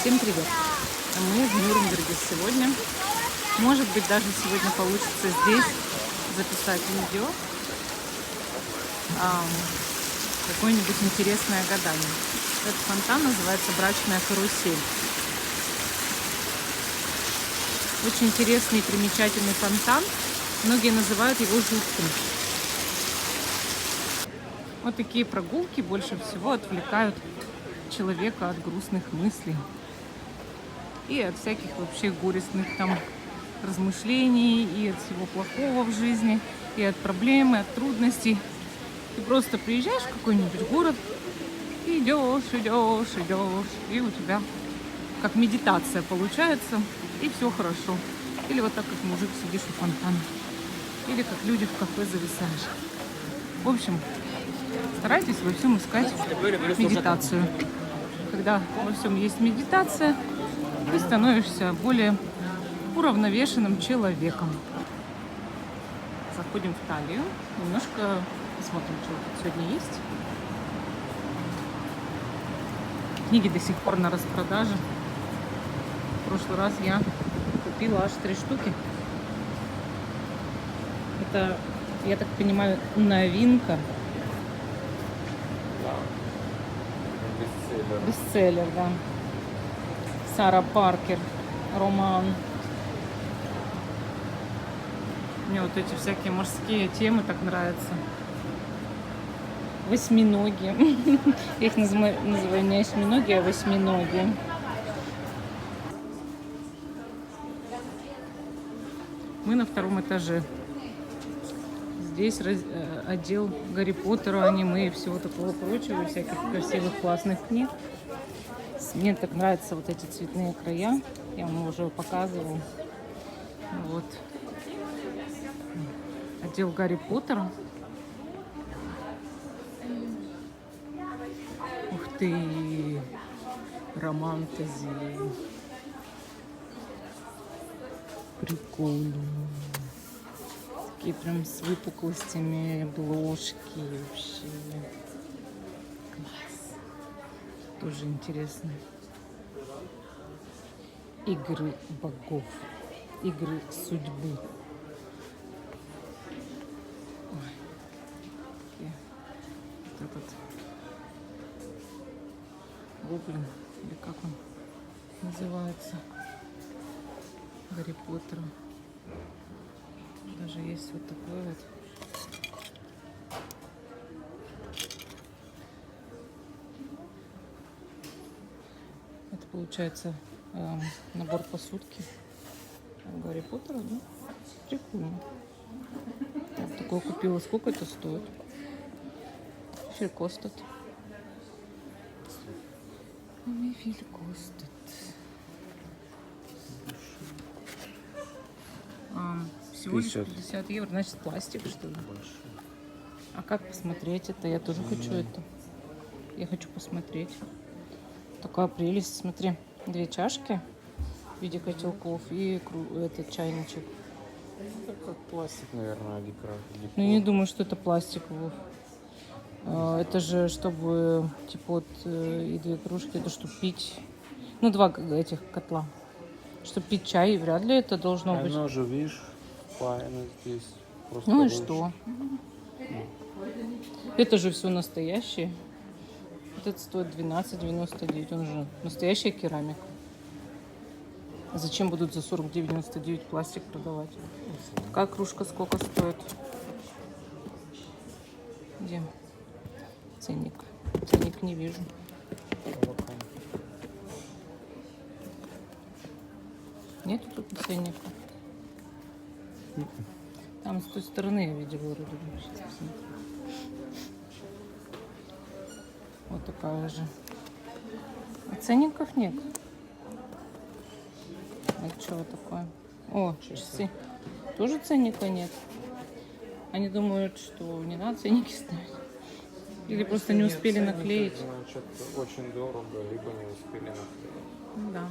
Всем привет! Мы в Нюрнберге сегодня. Может быть, даже сегодня получится здесь записать видео. Какое-нибудь интересное гадание. Этот фонтан называется «Брачная карусель». Очень интересный и примечательный фонтан. Многие называют его жутким. Вот такие прогулки больше всего отвлекают человека от грустных мыслей и от всяких вообще горестных там размышлений, и от всего плохого в жизни, и от проблем, и от трудностей. Ты просто приезжаешь в какой-нибудь город, и идешь, и у тебя как медитация получается, и все хорошо. Или вот так, как мужик, сидишь у фонтана. Или как люди в кафе зависаешь. В общем, старайтесь во всем искать медитацию. Когда во всем есть медитация, ты становишься более уравновешенным человеком. Заходим в Таллию. Немножко посмотрим, что тут сегодня есть. Книги до сих пор на распродаже. В прошлый раз я купила аж 3 штуки. Это, я так понимаю, новинка. Бестселлер, да. Сара Паркер, роман. Мне вот эти всякие морские темы так нравятся. Восьминоги. Я их называю не осьминоги, а восьминоги. Мы на 2-м этаже. Здесь отдел Гарри Поттера, аниме и всего такого прочего, всяких красивых, классных книг. Мне так нравятся вот эти цветные края. Я вам уже показывала. Вот. Отдел Гарри Поттера. Ух ты! Романтези. Прикольно. Такие прям с выпуклостями обложки вообще. Класс. Тоже интересно. Игры богов. Игры судьбы. Ой. Вот этот гоблин, или как он называется, Гарри Поттера. Даже есть вот такой вот. Это получается набор посудки Гарри Поттера, да? Прикольно. Я вот такое купила. Сколько это стоит? Viel kostet. Viel kostet. Всего лишь 50 евро. Значит, пластик, что ли? А как посмотреть это? Я тоже хочу это. Я хочу посмотреть. Такая прелесть. Смотри, 2 чашки в виде котелков и этот чайничек. Это как пластик, наверное, Ну, я не думаю, что это пластик. Это же, чтобы, типа, вот, и 2 кружки, это чтобы пить. Ну, 2 этих котла. Чтобы пить чай, вряд ли это должно быть. Оно же, видишь, впаяно здесь. Просто Ну и больше. что? Это же все настоящее. Этот стоит 12,99. Он же настоящая керамика. Зачем будут за 49,99 пластик продавать? Такая кружка сколько стоит? Где? Ценник. Ценник не вижу. Нету тут ценника. Там с той стороны я видела вроде бы. Сейчас посмотрю. Вот такая же. А ценников нет. Это что вот такое? О, часы. Тоже ценника нет. Они думают, что не надо ценники ставить. Или просто не успели наклеить. Значит, очень дорого, либо не успели наклеить. Да.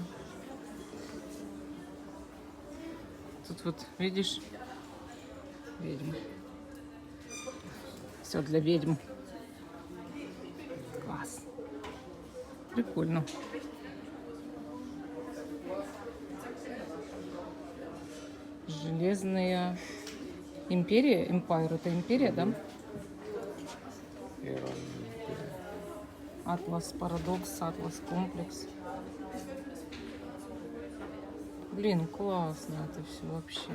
Тут вот, видишь, ведьма. Все для ведьм. Класс. Прикольно. Железная империя, Empire, это империя, да? Иран. Атлас Парадокс, Атлас Комплекс. Блин, классно это все вообще.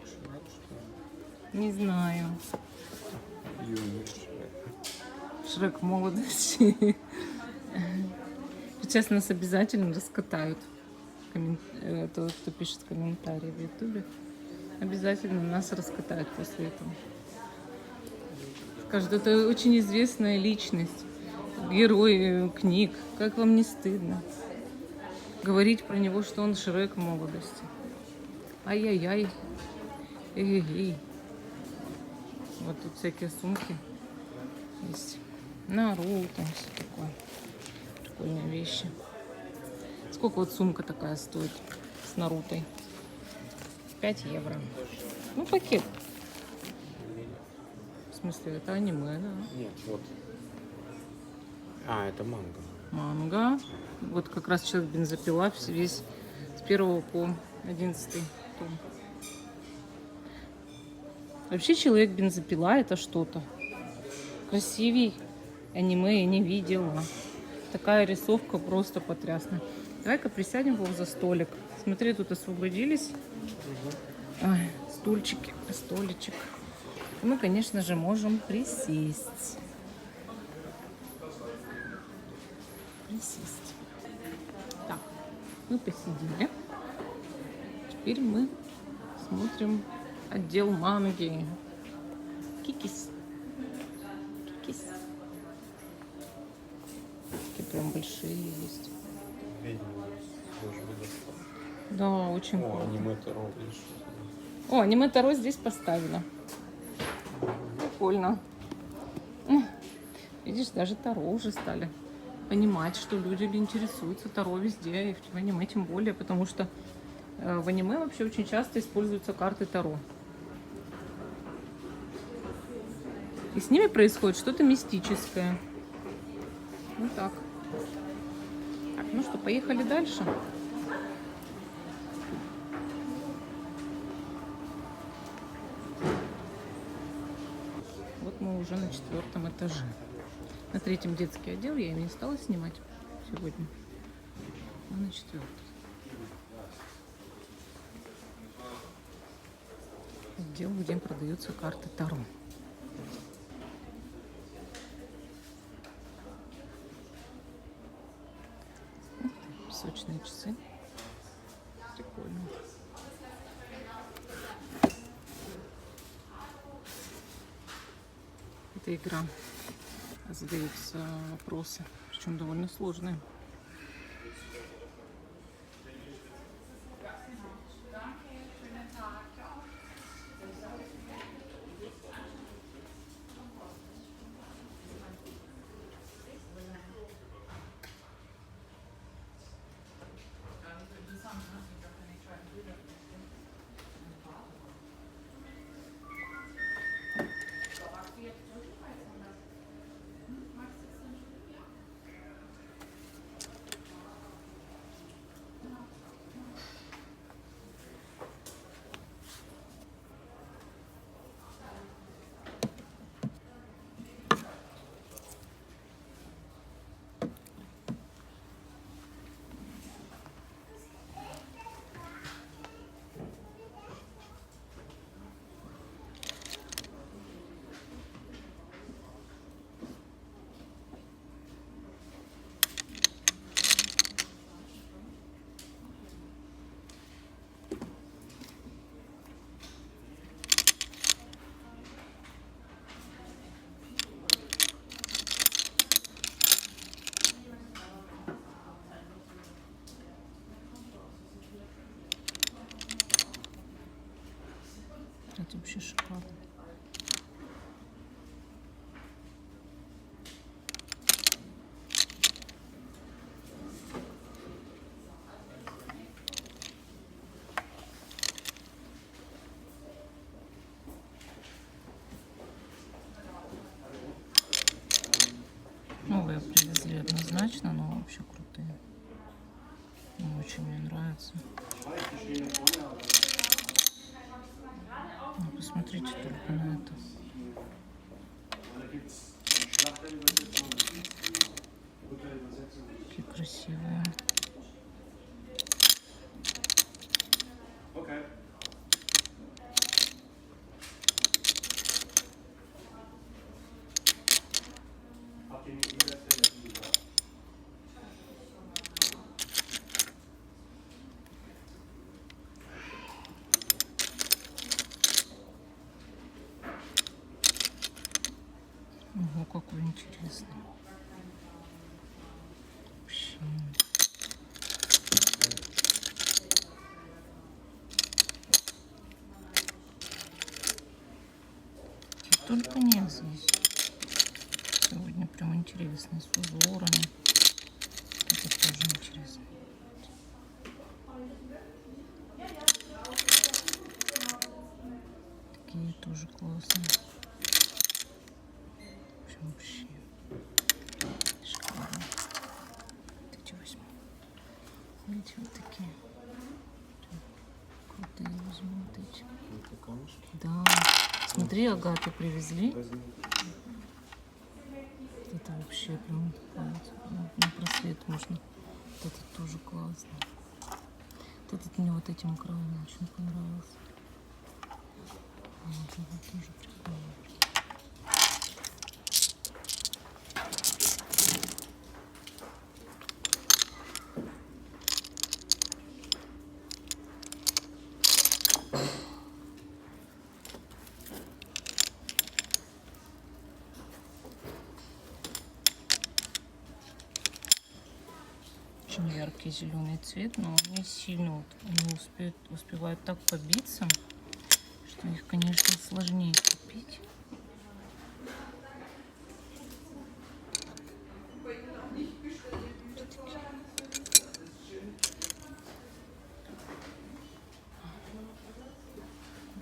Шрек, что Не знаю. ли? Юный Шрек. Шрек молодости. Сейчас нас обязательно раскатают. Тот, кто пишет комментарии в Ютубе. Обязательно нас раскатают после этого. Скажут, это очень известная личность. Герой книг. Как вам не стыдно говорить про него, что он Шрек молодости? Ай-яй-яй. Эй-эй-эй. Вот тут всякие сумки есть. Наруто, все такое. Прикольные вещи. Сколько вот сумка такая стоит с Нарутой? 5 евро. Ну, пакет. В смысле, это аниме, да? Нет, вот. А, это манго. Манга. Вот как раз Человек-бензопила весь с 1 по 11 том. Вообще Человек-бензопила это что-то. Красивей аниме я не видела. Такая рисовка просто потрясная. Давай-ка присядем Вов за столик. Смотри, тут освободились. Ой, стульчики, столичек. И мы, конечно же, можем присесть. Присесть. Так, мы посидели. Теперь мы смотрим отдел манги. Кикис. Кикис. Такие прям большие есть. Ведьма службы доставки. Да, очень О, круто. аниме Таро, видишь? О, аниме Таро здесь поставили. Прикольно. Видишь, даже Таро уже стали понимать, что люди интересуются Таро везде, и в аниме тем более, потому что в аниме вообще очень часто используются карты Таро. И с ними происходит что-то мистическое. Вот так. Так, ну что, поехали дальше. Вот мы уже на 4-м этаже. На 3-м детский отдел я не стала снимать сегодня. А на 4-м. Отдел, где продаются карты Таро. Песочные часы. Прикольно. Это игра. Задаются вопросы, причем довольно сложные. Это вообще шоколад. привезли однозначно, но вообще крутые. Очень мне нравится. Ну, посмотрите только на это. Какие красивые. Ого, какой интересный. Вообще. Только нет здесь. Сегодня прям интересно, с узорами. Это тоже интересно. Такие тоже классные. Вообще шикарно. Эти возьму. Видите, вот такие. Крутые возьму вот эти. Да. Смотри, агаты привезли. Это вообще прям на просвет можно. Вот этот тоже классно. Вот этот мне вот этим краем очень понравился. Вот это тоже прикольно. Очень яркий зеленый цвет, но они сильно вот, они успевают так побиться, что их, конечно, сложнее купить.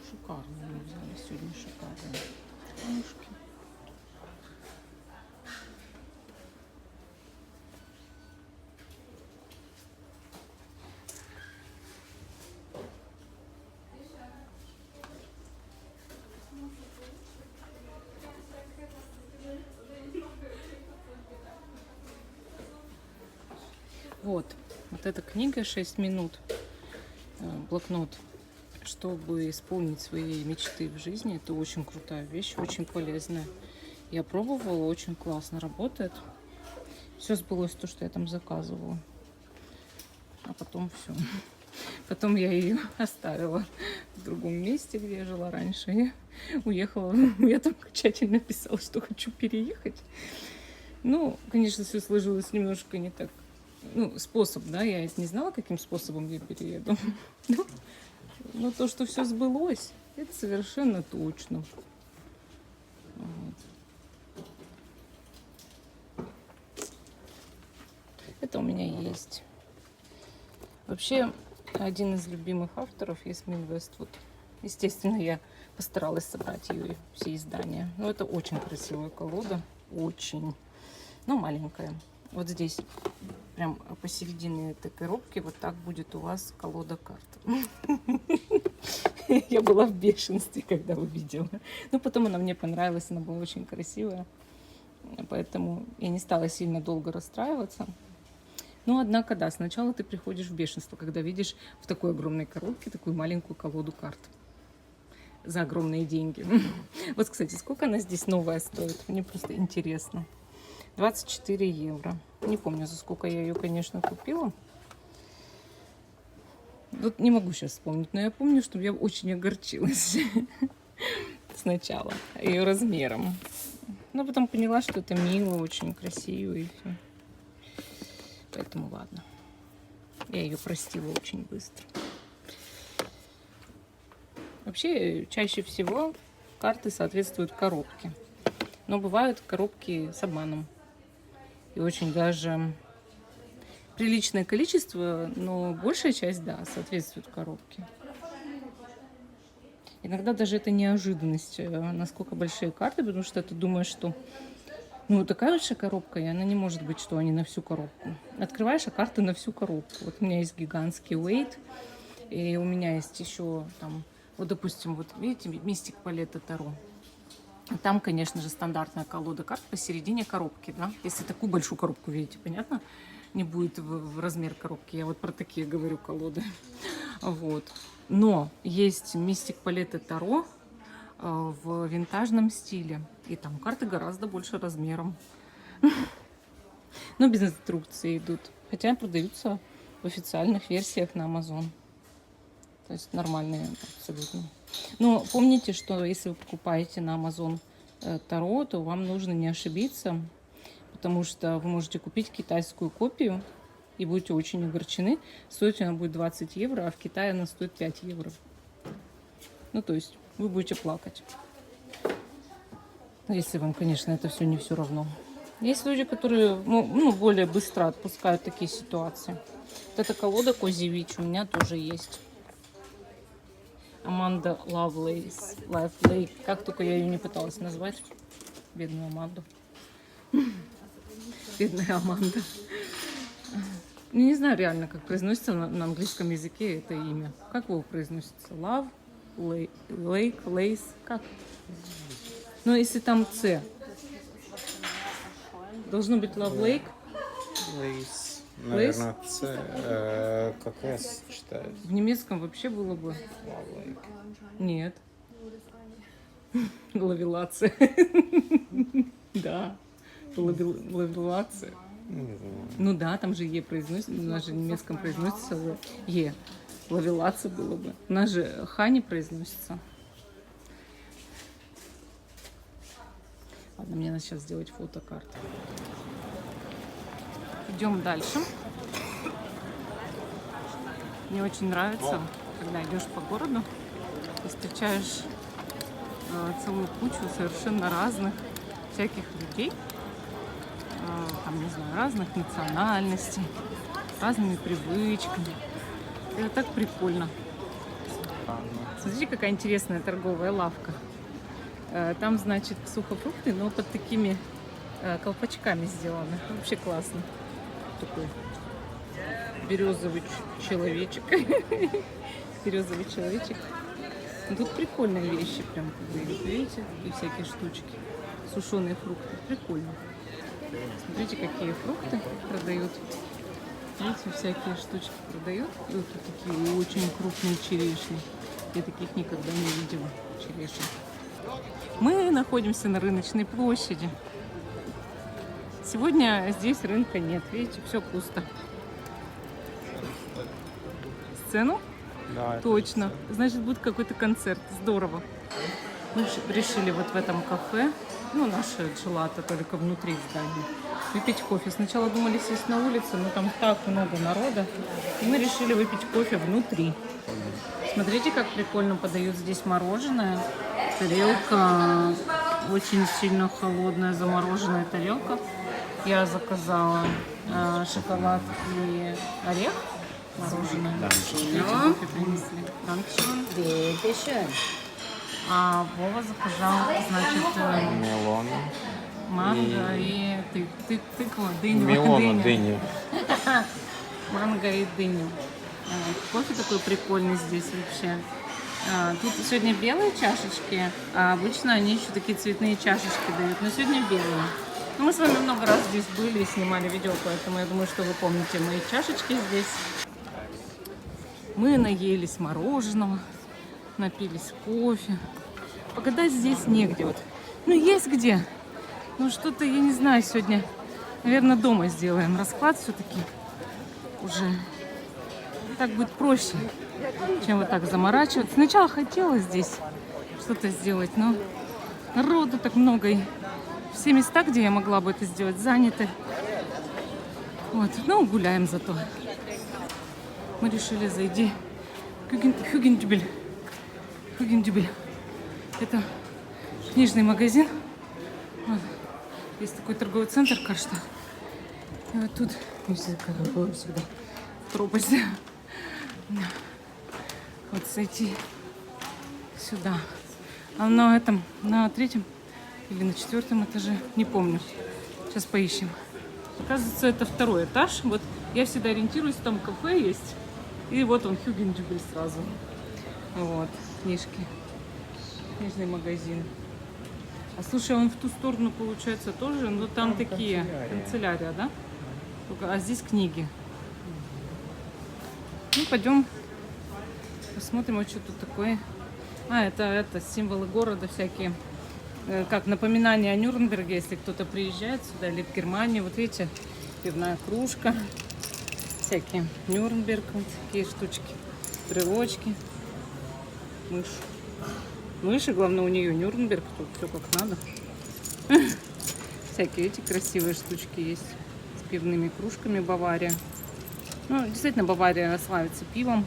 Шикарные мы взяли сегодня, шикарные камушки. Вот эта книга «6 минут», блокнот, чтобы исполнить свои мечты в жизни. Это очень крутая вещь, очень полезная. Я пробовала, очень классно работает. Все сбылось то, что я там заказывала. А потом все. Потом я ее оставила в другом месте, где я жила раньше, и уехала. Я там окончательно написала, что хочу переехать. Ну, конечно, все сложилось немножко не так. Ну, способ, да, я не знала, каким способом я перееду. Но то, что все сбылось, это совершенно точно. Вот. Это у меня есть. Вообще, один из любимых авторов Ясмин Вествуд. Естественно, я постаралась собрать ее все издания. Но это очень красивая колода. Очень. Но маленькая. Вот здесь, прям посередине этой коробки, вот так будет у вас колода карт. Я была в бешенстве, когда увидела. Но потом она мне понравилась, она была очень красивая. Поэтому я не стала сильно долго расстраиваться. Но, однако, да, сначала ты приходишь в бешенство, когда видишь в такой огромной коробке такую маленькую колоду карт. За огромные деньги. Вот, кстати, сколько она здесь новая стоит? Мне просто интересно. 24 евро. Не помню, за сколько я ее, конечно, купила. Вот не могу сейчас вспомнить, но я помню, что я очень огорчилась сначала ее размером. Но потом поняла, что это мило, очень красиво и все. Поэтому ладно. Я ее простила очень быстро. Вообще, чаще всего карты соответствуют коробке. Но бывают коробки с обманом. И очень даже приличное количество, но большая часть, да, соответствует коробке. Иногда даже это неожиданность, насколько большие карты, потому что ты думаешь, что Ну, такая большая коробка, и она не может быть, что они на всю коробку. Открываешь, а карты на всю коробку. Вот у меня есть гигантский Weight, и у меня есть еще там, вот, допустим, вот видите, Мистик Палетта Таро. Там, конечно же, стандартная колода карт посередине коробки, да. Если такую большую коробку видите, понятно? Не будет в размер коробки. Я вот про такие говорю колоды. Вот. Но есть Мистик Палетта Таро в винтажном стиле. И там карты гораздо больше размером. Но без инструкции идут. Хотя продаются в официальных версиях на Amazon. То есть нормальные абсолютно. Но помните, что если вы покупаете на Amazon Таро, то вам нужно не ошибиться, потому что вы можете купить китайскую копию и будете очень огорчены. Стоить она будет 20 евро, а в Китае она стоит 5 евро. Ну, то есть вы будете плакать. Если вам, конечно, это все не все равно. Есть люди, которые более быстро отпускают такие ситуации. Вот эта колода Козевич у меня тоже есть. Аманда Лавлейс. Лайфлейк. Как только я ее не пыталась назвать. Бедную Аманду. Бедная Аманда. Ну, не знаю реально, как произносится на английском языке это имя. Как его произносится? Love, Lake, Lace. Как? Ну, если там С. Должно быть Love Lake. Лейс. Наверное, как S читается. В немецком вообще было бы... Лавлейк. Нет. Лавелация. Да. Лавелация. Не знаю. Ну да, там же Е произносится, у нас же в немецком произносится Е. Лавелация было бы. У нас же Х не произносится. Ладно, мне надо сейчас сделать фотокарту. Идем дальше. Мне очень нравится, когда идешь по городу и встречаешь целую кучу совершенно разных всяких людей, там, не знаю, разных национальностей, разными привычками. Это так прикольно. Смотрите, какая интересная торговая лавка. Там, значит, сухофрукты, но под такими колпачками сделаны. Вообще классно. Такой березовый человечек. Березовый человечек. Но тут прикольные вещи прям продают. Видите, такие всякие штучки. Сушеные фрукты. Прикольно. Смотрите, какие фрукты продают. Видите, всякие штучки продают. И вот тут такие очень крупные черешни. Я таких никогда не видела. Черешни. Мы находимся на рыночной площади. Сегодня здесь рынка нет. Видите, все пусто. Сцену? Да, Точно. Значит, будет какой-то концерт. Здорово. Мы решили вот в этом кафе, ну, наше джелато, только внутри здания, выпить кофе. Сначала думали сесть на улице, но там так много народа. И мы решили выпить кофе внутри. Смотрите, как прикольно подают здесь мороженое. Тарелка очень сильно холодная, замороженная тарелка. Я заказала шоколад и орех мороженое. Видите, кофе принесли. Dankeschön. А Вова заказал, значит, мелон. манго и тыква, дыню. Мелон, дыни. Манго и дыню. Кофе такой прикольный здесь вообще. Тут сегодня белые чашечки, а обычно они еще такие цветные чашечки дают, но сегодня белые. Ну, мы с вами много раз здесь были и снимали видео, поэтому я думаю, что вы помните мои чашечки здесь. Мы наелись мороженого, напились кофе. Погадать здесь негде. Вот. Ну, есть где. Ну, что-то, я не знаю, сегодня, наверное, дома сделаем расклад все-таки уже. Так будет проще, чем вот так заморачиваться. Сначала хотела здесь что-то сделать, но народу так много. И все места, где я могла бы это сделать, заняты. Вот, ну, гуляем зато. Мы решили зайти в Хюгендюбель. Хюгендюбель. Это книжный магазин. Вот. Есть такой торговый центр, кажется. И вот тут всегда пропасть. Вот зайти сюда. А на этом, на третьем или на четвертом этаже, не помню. Сейчас поищем. Оказывается, это второй этаж. Вот я всегда ориентируюсь, там кафе есть. И вот он, Хюгендюбель сразу. Вот, книжки. Книжный магазин. А слушай, он в ту сторону, получается, тоже, но там такие, канцелярия, да? Только, а здесь книги. Ну, пойдем посмотрим, вот что тут такое. А, это символы города всякие. Как напоминание о Нюрнберге, если кто-то приезжает сюда или в Германию. Вот видите, пивная кружка. Всякие Нюрнберг, вот такие штучки. Брелочки. Мышь. Мыши, главное, у нее Нюрнберг. Тут все как надо. Всякие эти красивые штучки есть. С пивными кружками Бавария. Ну, действительно, Бавария славится пивом.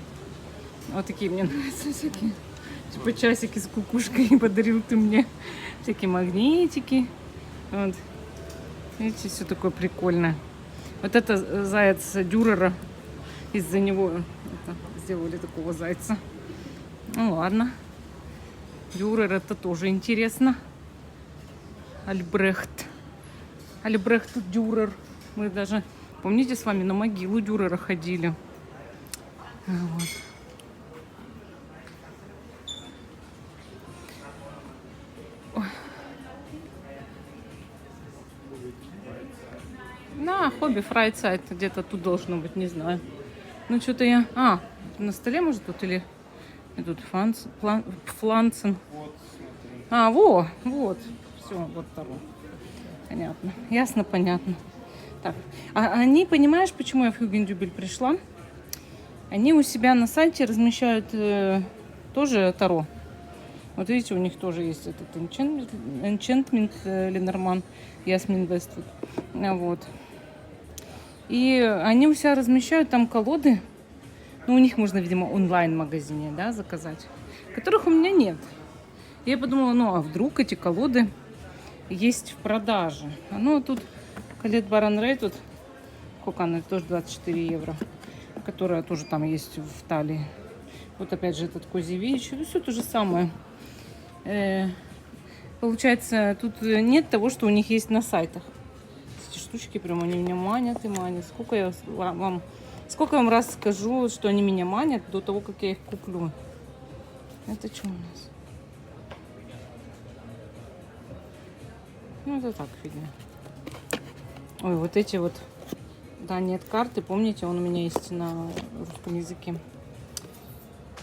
Вот такие мне нравятся всякие. Типа часики с кукушкой подарил ты мне. Всякие магнитики. Вот. Видите, все такое прикольное. Вот это заяц Дюрера. Из-за него это, сделали такого зайца. Ну ладно. Дюрер, это тоже интересно. Альбрехт. Альбрехт Дюрер. Мы даже, помните, с вами на могилу Дюрера ходили. Вот. На, хобби, фрайцайт. Где-то тут должно быть, не знаю. Ну, что-то я... А, на столе, может, тут или... И тут фланцен. Вот, смотри. А, вот. Все, вот второй. Понятно. Ясно, понятно. Так, а они, понимаешь, почему я в Хюгендюбель пришла? Они у себя на сайте размещают тоже таро. Вот видите, у них тоже есть этот Enchantment Ленорман, Ясмин Вествуд. Вот. И они у себя размещают там колоды. Ну, у них можно, видимо, онлайн-магазине, да, заказать. Которых у меня нет. Я подумала, ну, а вдруг эти колоды есть в продаже. Ну, тут Колет Баран Рей, тут сколько она, тоже 24 евро. Которая тоже там есть в Талии. Вот опять же этот Козевич. Ну, все то же самое. Получается, тут нет того, что у них есть на сайтах. Эти штучки прям они меня манят и манят. Сколько вам раз скажу, что они меня манят до того, как я их куплю. Это что у нас? Ну, это так, фигня. Ой, вот эти вот. Да, нет карты. Помните, он у меня есть на русском языке.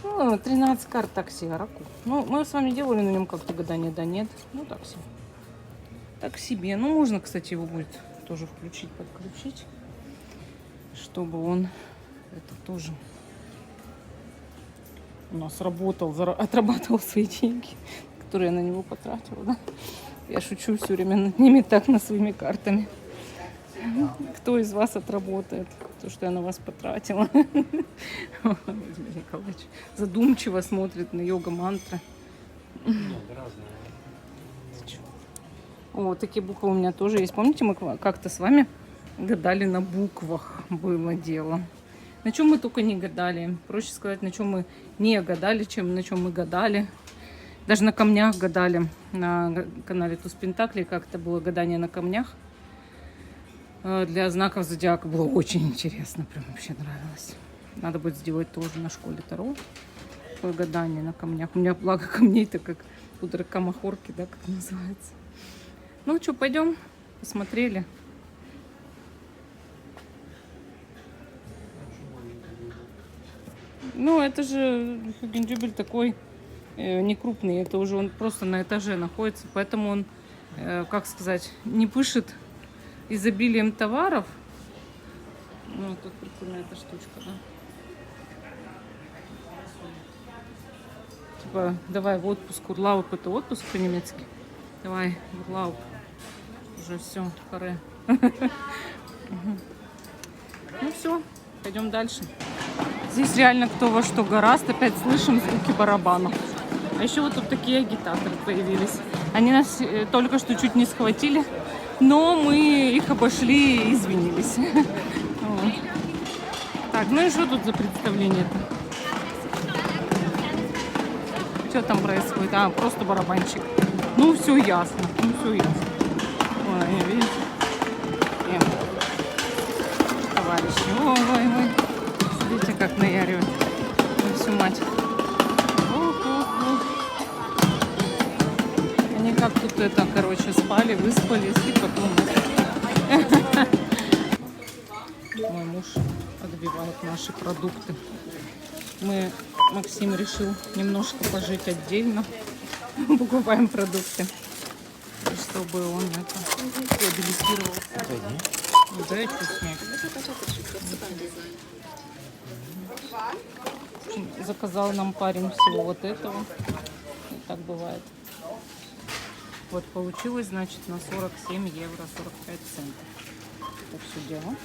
Ну, 13 карт такси, Араку. Ну, мы с вами делали на нем как-то гадание, да нет. Ну, так себе. Так себе. Ну, можно, кстати, его будет тоже включить, подключить. Чтобы он это тоже у нас работал, отрабатывал свои деньги, которые я на него потратила, да? Я шучу все время над ними так, над своими картами. Кто из вас отработает то, что я на вас потратила? Владимир Николаевич задумчиво смотрит на йога-мантры. Нет, разные. О, такие буквы у меня тоже есть. Помните, мы как-то с вами гадали на буквах, было дело. На чем мы только не гадали. Проще сказать, на чем мы не гадали, чем на чем мы гадали. Даже на камнях гадали. На канале Туз Пентаклей как-то было гадание на камнях. Для знаков зодиака было очень интересно. Прям вообще нравилось. Надо будет сделать тоже на школе Таро. Такое гадание на камнях. У меня благо камней-то как у дурака махорки, да, как называется. Ну что, пойдем? Посмотрели. Ну, это же Хюгендюбель такой не крупный. Это уже он просто на этаже находится. Поэтому он, как сказать, не пышет изобилием товаров. Ну, тут прикольная эта штучка, да? Типа, давай в отпуск. Урлауп — это отпуск по-немецки. Давай, урлауп. Уже все, харе. Ну все, пойдем дальше. Здесь реально кто во что гораст. Опять слышим звуки барабанов. А еще вот тут такие агитаторы появились. Они нас только что чуть не схватили, но мы их обошли и извинились. Вот. Так, ну и что тут за представление-то? Что там происходит? А, просто барабанчик. Ну, все ясно. Ну, все ясно. Ой, видите? товарищи. Ой, ой. Смотрите, как наяривают. На всю мать. Ух. Они как тут это, короче, спали, выспались и потом... Мой муж отбивает наши продукты. Максим решил немножко пожить отдельно. Покупаем продукты. Чтобы он это реабилитировался. Дай вкуснее. Заказал нам парень всего вот этого. И так бывает. Вот получилось, значит, на 47 евро 45 центов. Это все дело.